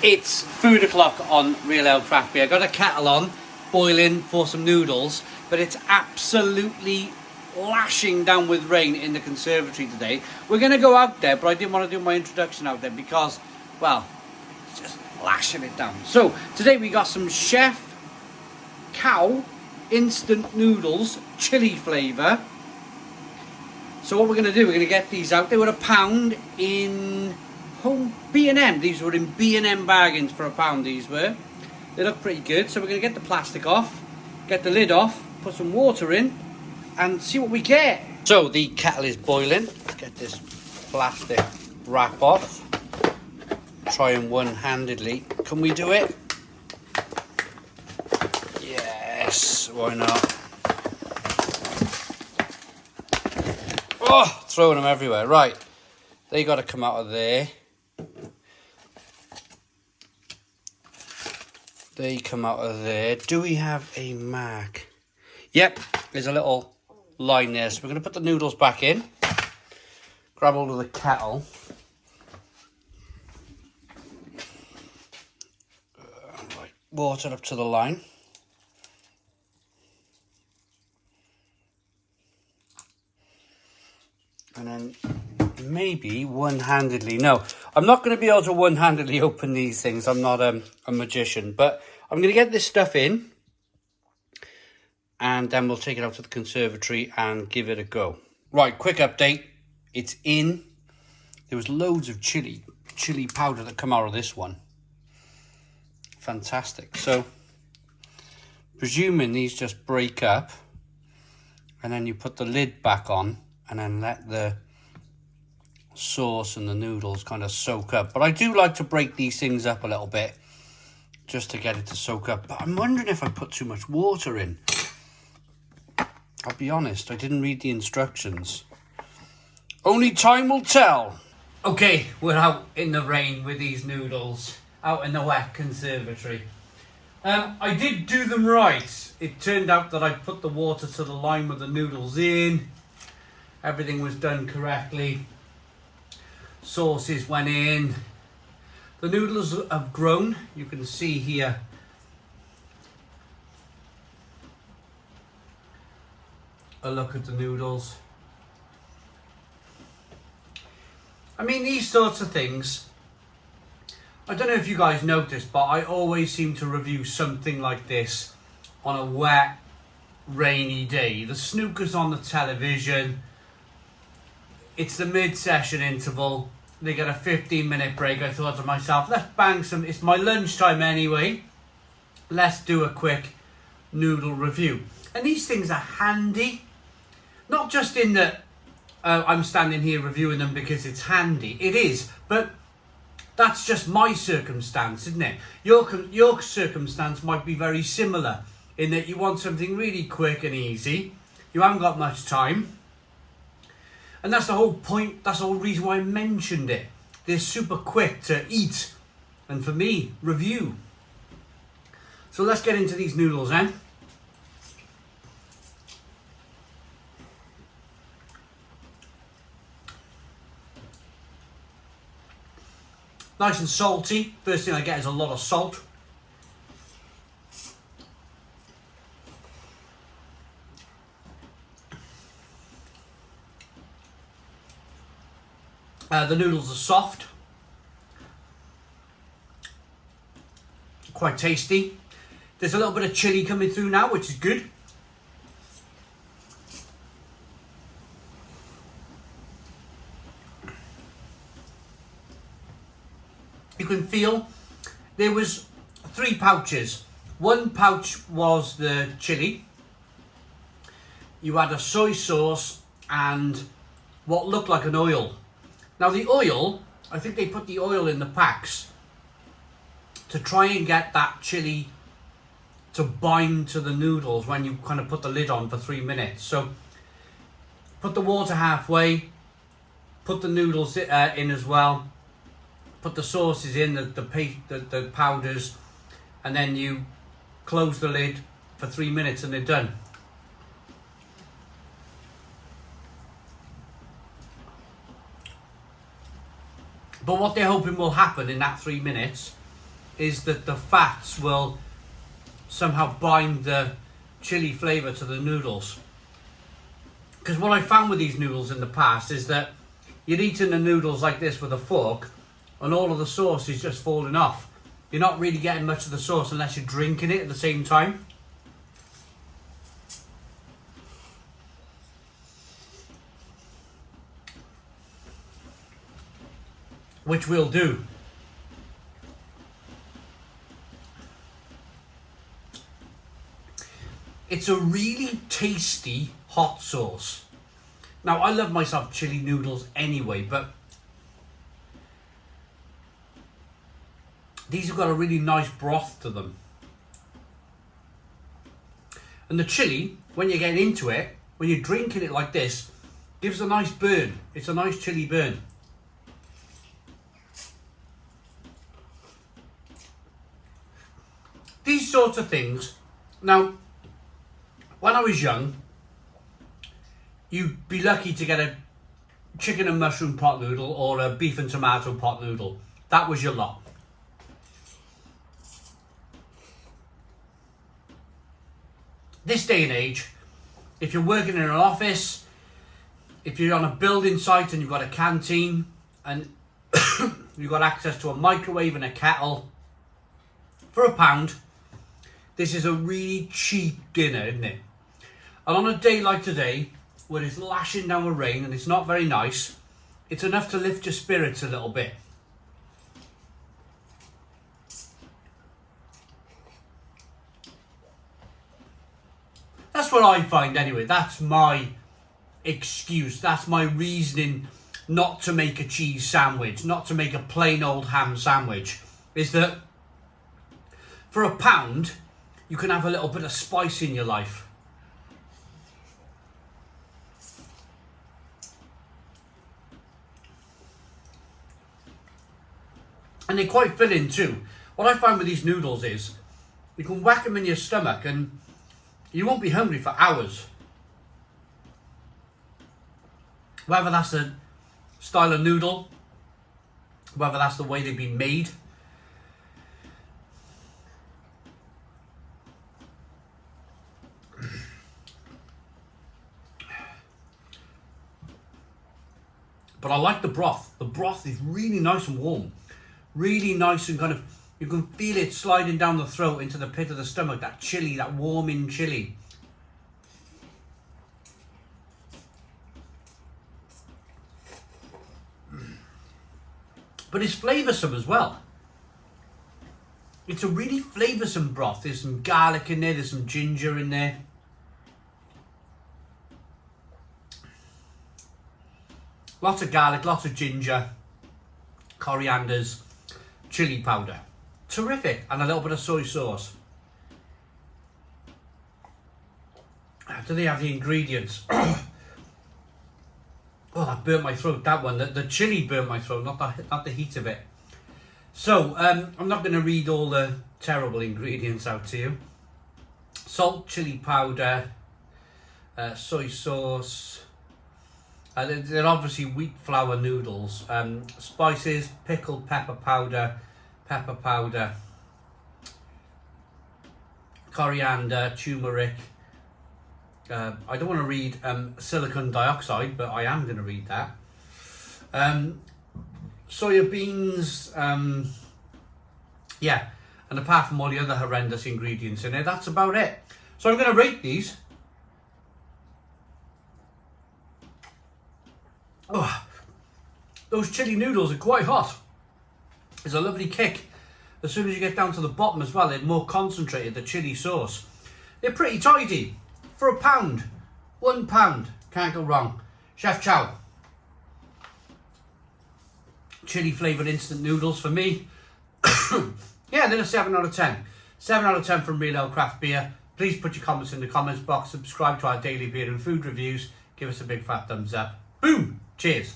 It's food o'clock on Real Ale Craft Beer. I got a kettle on, boiling for some noodles, but it's absolutely lashing down with rain in the conservatory today. We're going to go out there, but I didn't want to do my introduction out there because, well, it's just lashing it down. So, today we got some Chef Kuo instant noodles, chili flavour. So what we're going to do, we're going to get these out. They were £1 in home B&M. These were in B&M bargains for £1, these were. They look pretty good. So we're going to get the plastic off, get the lid off, put some water in, and see what we get. So the kettle is boiling. Let's get this plastic wrap off. Try and one-handedly. Can we do it? Yes, why not? Oh, throwing them everywhere. Right, they got to come out of there. They come out of there. Do we have a mark? Yep, there's a little line there. So we're going to put the noodles back in. Grab hold of the kettle. Right, water up to the line. And then maybe one-handedly. No, I'm not going to be able to one-handedly open these things. I'm not a magician. But I'm going to get this stuff in. And then we'll take it out to the conservatory and give it a go. Right, quick update. It's in. There was loads of chili powder that come out of this one. Fantastic. So, presuming these just break up. And then you put the lid back on. And then let the sauce and the noodles kind of soak up. But I do like to break these things up a little bit just to get it to soak up. But I'm wondering if I put too much water in. I'll be honest, I didn't read the instructions. Only time will tell. Okay, we're out in the rain with these noodles. Out in the wet conservatory. I did do them right. It turned out that I put the water to the line with the noodles in. Everything was done correctly. Sauces went in. The noodles have grown. You can see here. A look at the noodles. I mean, these sorts of things, I don't know if you guys noticed, but I always seem to review something like this on a wet, rainy day. The snooker's on the television. It's the mid-session interval. They get a 15-minute break. I thought to myself, let's bang some... It's my lunchtime anyway. Let's do a quick noodle review. And these things are handy. Not just in that I'm standing here reviewing them because it's handy. It is. But that's just my circumstance, isn't it? Your circumstance might be very similar in that you want something really quick and easy. You haven't got much time. And that's the whole point, that's the whole reason why I mentioned it. They're super quick to eat and for me, review. So let's get into these noodles then. Nice and salty. First thing I get is a lot of salt. The noodles are soft, quite tasty. There's a little bit of chilli coming through now, which is good. You can feel there was 3 pouches. One pouch was the chili. You had a soy sauce and what looked like an oil. Now the oil, I think they put the oil in the packs to try and get that chili to bind to the noodles when you kind of put the lid on for 3 minutes. So put the water halfway, put the noodles in as well, put the sauces in, the powders, and then you close the lid for 3 minutes and they're done. But what they're hoping will happen in that 3 minutes is that the fats will somehow bind the chili flavour to the noodles. Because what I found with these noodles in the past is that you're eating the noodles like this with a fork and all of the sauce is just falling off. You're not really getting much of the sauce unless you're drinking it at the same time. Which we'll do. It's a really tasty hot sauce. Now, I love myself chili noodles anyway, but these have got a really nice broth to them. And the chili, when you get into it, when you're drinking it like this, gives a nice burn. It's a nice chili burn. These sorts of things. Now, when I was young, you'd be lucky to get a chicken and mushroom pot noodle or a beef and tomato pot noodle. That was your lot. This day and age, if you're working in an office, if you're on a building site and you've got a canteen and you've got access to a microwave and a kettle, for £1, this is a really cheap dinner, isn't it? And on a day like today, where it's lashing down with rain and it's not very nice, it's enough to lift your spirits a little bit. That's what I find anyway. That's my excuse. That's my reasoning not to make a cheese sandwich, not to make a plain old ham sandwich, is that for £1, you can have a little bit of spice in your life. And they're quite filling too. What I find with these noodles is you can whack them in your stomach and you won't be hungry for hours. Whether that's a style of noodle, whether that's the way they've been made. But I like the broth. The broth is really nice and warm. Really nice and kind of, you can feel it sliding down the throat into the pit of the stomach. That chili, that warming chili. But it's flavoursome as well. It's a really flavoursome broth. There's some garlic in there, there's some ginger in there. Lots of garlic, lots of ginger, corianders, chili powder. Terrific. And a little bit of soy sauce. Do they have the ingredients? Oh, that burnt my throat, that one. The chili burnt my throat, not the heat of it. So, I'm not going to read all the terrible ingredients out to you. Salt, chili powder, soy sauce. They're obviously wheat flour noodles. Spices, pickled pepper powder, coriander, turmeric. I don't want to read silicon dioxide, but I am going to read that. Soya beans, yeah. And apart from all the other horrendous ingredients in it, that's about it. So I'm going to rate these. Oh, those chili noodles are quite hot. There's a lovely kick. As soon as you get down to the bottom as well, they're more concentrated, the chili sauce. They're pretty tidy. For £1, £1, can't go wrong. Chef Chow. Chili flavoured instant noodles for me. Yeah, they're a 7 out of 10. 7 out of 10 from Real Ale Craft Beer. Please put your comments in the comments box. Subscribe to our daily beer and food reviews. Give us a big fat thumbs up. Boom! Cheers.